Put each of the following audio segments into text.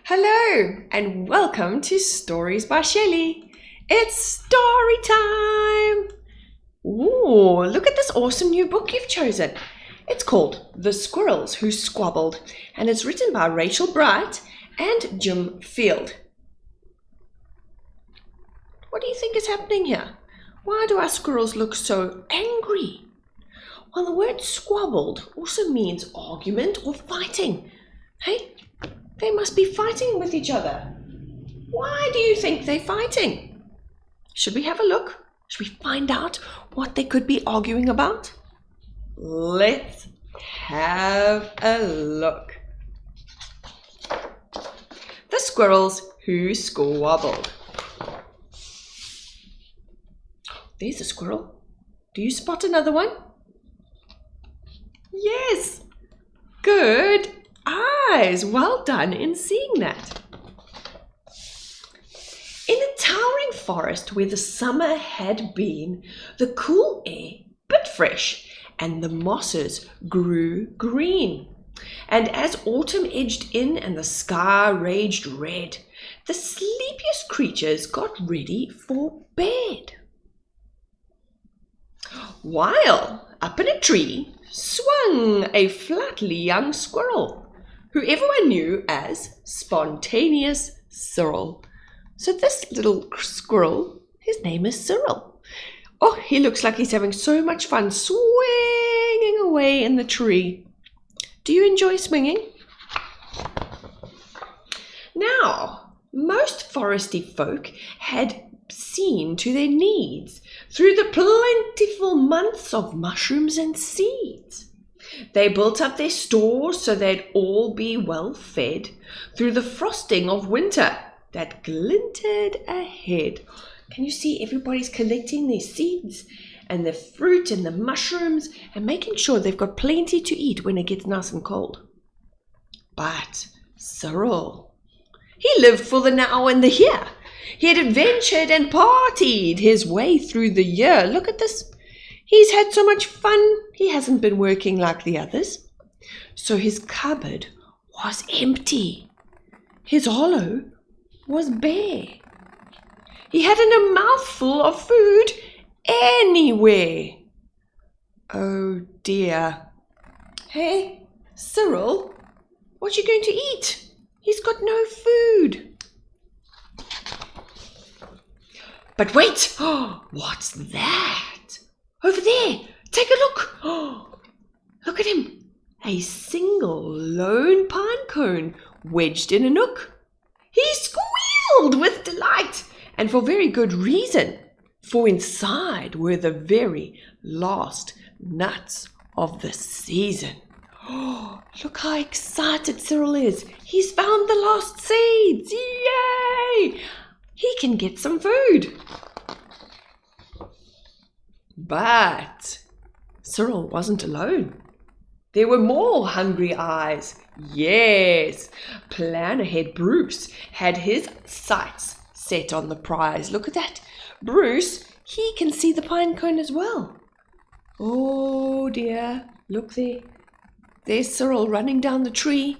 Hello and welcome to Stories by Shelley. It's story time! Ooh, look at this awesome new book you've chosen. It's called The Squirrels Who Squabbled and it's written by Rachel Bright and Jim Field. What do you think is happening here? Why do our squirrels look so angry? Well, the word squabbled also means argument or fighting. Hey? They must be fighting with each other. Why do you think they're fighting? Should we have a look? Should we find out what they could be arguing about? Let's have a look. The Squirrels Who Squabbled. There's a squirrel. Do you spot another one? Yes. Good eyes. Well done in seeing that. In a towering forest where the summer had been, the cool air bit fresh and the mosses grew green. And as autumn edged in and the sky raged red, the sleepiest creatures got ready for bed. While up in a tree swung a flatly young squirrel, who everyone knew as Spontaneous Cyril. So this little squirrel, his name is Cyril. Oh, he looks like he's having so much fun swinging away in the tree. Do you enjoy swinging? Now, most foresty folk had seen to their needs through the plentiful months of mushrooms and seeds. They built up their stores so they'd all be well fed through the frosting of winter that glinted ahead. Can you see everybody's collecting their seeds and the fruit and the mushrooms and making sure they've got plenty to eat when it gets nice and cold? But Cyril, he lived for the now and the here. He had adventured and partied his way through the year. Look at this. He's had so much fun, he hasn't been working like the others. So his cupboard was empty. His hollow was bare. He hadn't a mouthful of food anywhere. Oh dear. Hey, Cyril, what are you going to eat? He's got no food. But wait, what's that? Over there, take a look. Oh, look at him. A single lone pinecone wedged in a nook. He squealed with delight, and for very good reason, for inside were the very last nuts of the season. Oh, look how excited Cyril is. He's found the last seeds. Yay! He can get some food. But Cyril wasn't alone. There were more hungry eyes. Yes, plan ahead Bruce had his sights set on the prize. Look at that. Bruce, he can see the pinecone as well. Oh dear, look there. There's Cyril running down the tree.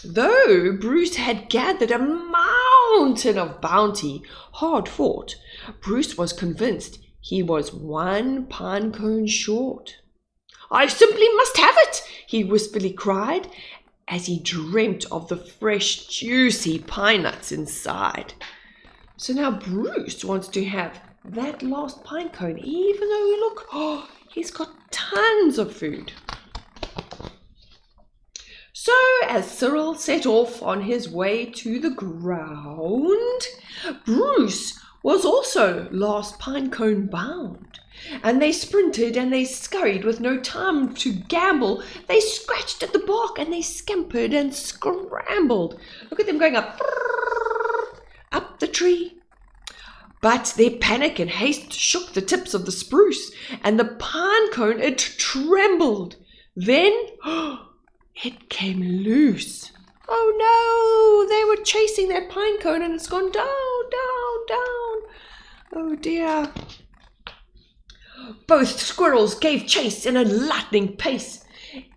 Though Bruce had gathered a mountain of bounty, hard fought, Bruce was convinced he was one pinecone short. I simply must have it, he wistfully cried, as he dreamt of the fresh, juicy pine nuts inside. So now Bruce wants to have that last pinecone, even though, look, he's got tons of food. So as Cyril set off on his way to the ground, Bruce was also last pinecone bound. And they sprinted and they scurried with no time to gamble. They scratched at the bark and they scampered and scrambled. Look at them going up the tree. But their panic and haste shook the tips of the spruce and the pinecone, it trembled. Then it came loose. Oh no, they were chasing that pinecone and it's gone down, down, down. Oh dear. Both squirrels gave chase in a lightning pace.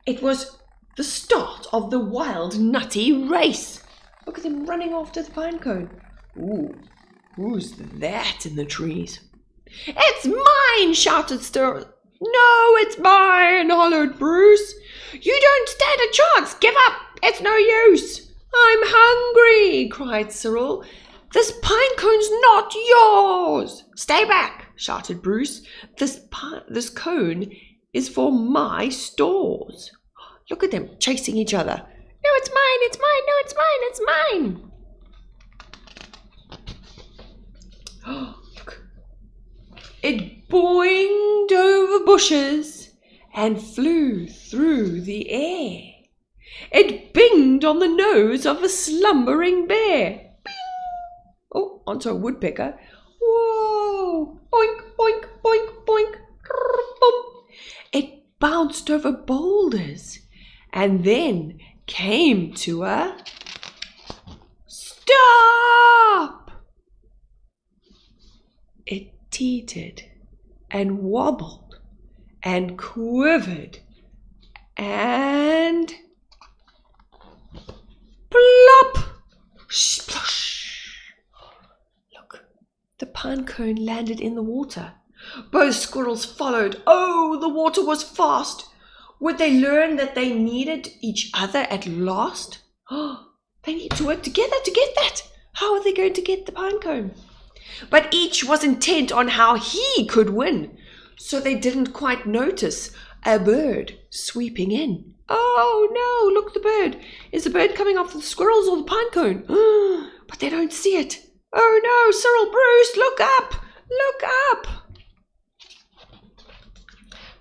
It was the start of the wild nutty race. Look at them running after the pinecone. Ooh, who's that in the trees? It's mine, shouted Stir. No, it's mine, hollered Bruce. You don't stand a chance. Give up. It's no use. I'm hungry, cried Cyril. This pinecone's not yours. Stay back, shouted Bruce. This cone is for my stores. Look at them chasing each other. No, it's mine, it's mine, no, it's mine, it's mine. Oh, look. It boinged over bushes and flew through the air. It binged on the nose of a slumbering bear. Bing! Oh, onto a woodpecker. Whoa! Oink, oink, oink, boink. Boom. It bounced over boulders and then came to a stop. It teetered and wobbled and quivered and plop! Splosh! Look, the pinecone landed in the water. Both squirrels followed. Oh, the water was fast. Would they learn that they needed each other at last? Oh, they need to work together to get that. How are they going to get the pinecone? But each was intent on how he could win, so they didn't quite notice a bird sweeping in. Oh no, look, the bird. Is the bird coming off the squirrels or the pinecone? But they don't see it. Oh no, Cyril, Bruce, look up! Look up!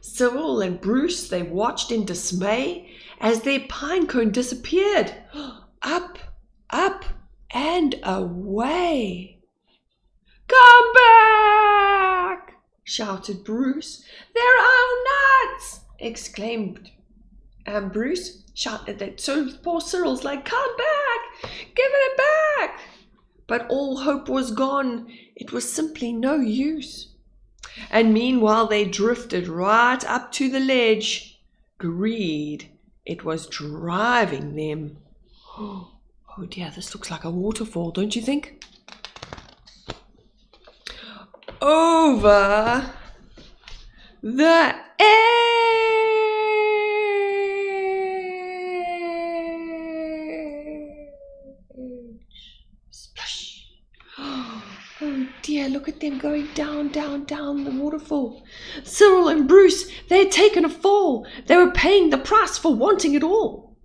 Cyril and Bruce, they watched in dismay as their pinecone disappeared. Up, up, and away. Come back! Shouted Bruce. They're our nuts! Exclaimed Bruce. Shouted that. So poor Cyril's like, come back! Give it back! But all hope was gone. It was simply no use. And meanwhile they drifted right up to the ledge. Greed, it was driving them. Oh dear, this looks like a waterfall, don't you think? Over the edge. Splash. Oh dear, look at them going down, down, down the waterfall. Cyril and Bruce, they had taken a fall. They were paying the price for wanting it all.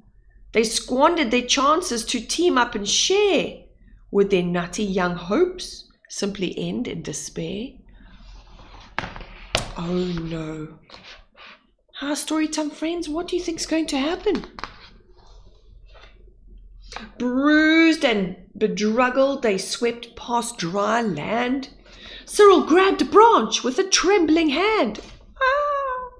They squandered their chances to team up and share. Would their nutty young hopes simply end in despair? Oh no. Hi, Storytime friends, what do you think's going to happen? Bruised and bedraggled, they swept past dry land. Cyril grabbed a branch with a trembling hand. Ah!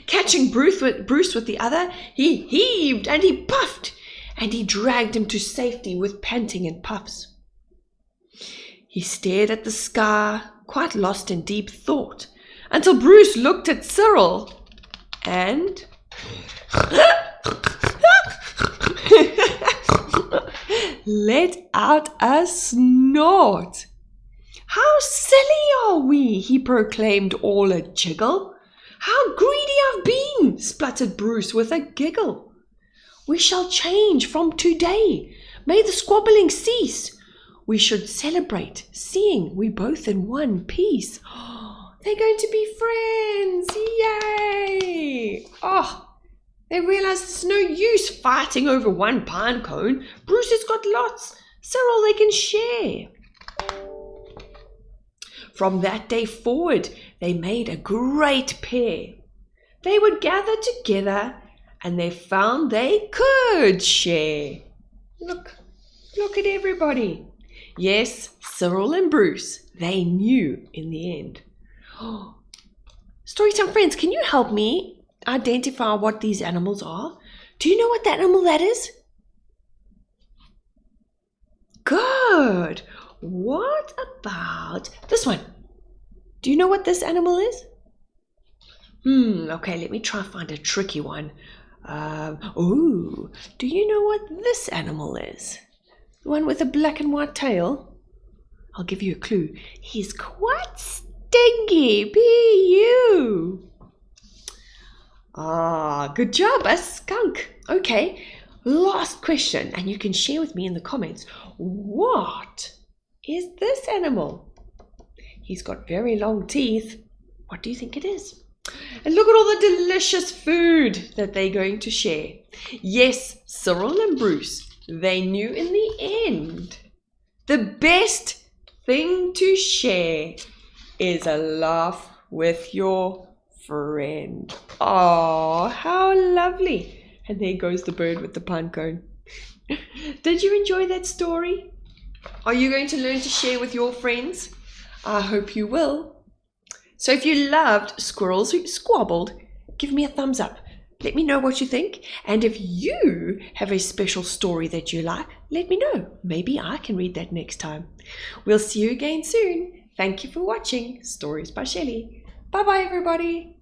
Catching Bruce with the other, he heaved and he puffed, and he dragged him to safety with panting and puffs. He stared at the sky, quite lost in deep thought, until Bruce looked at Cyril and let out a snort. How silly are we, he proclaimed, all a jiggle. How greedy I've been, spluttered Bruce with a giggle. We shall change from today. May the squabbling cease. We should celebrate, seeing we both in one piece. Oh, they're going to be friends. Yay! Oh, they realize there's no use fighting over one pine cone. Bruce has got lots. Cyril, they can share. From that day forward, they made a great pair. They would gather together and they found they could share. Look at everybody. Yes, Cyril and Bruce, they knew in the end. Oh, Storytime friends, can you help me identify what these animals are? Do you know what that animal that is? Good. What about this one? Do you know what this animal is? Okay, let me try and find a tricky one. Oh, do you know what this animal is? The one with a black and white tail? I'll give you a clue. He's quite stinky. P.U. Good job, a skunk. Okay, last question, and you can share with me in the comments. What is this animal? He's got very long teeth. What do you think it is? And look at all the delicious food that they're going to share. Yes, Cyril and Bruce, they knew in the end. The best thing to share is a laugh with your friend. Oh, how lovely. And there goes the bird with the pinecone. Did you enjoy that story? Are you going to learn to share with your friends? I hope you will. So if you loved Squirrels Who Squabbled, give me a thumbs up. Let me know what you think. And if you have a special story that you like, let me know. Maybe I can read that next time. We'll see you again soon. Thank you for watching Stories by Shelley. Bye-bye, everybody.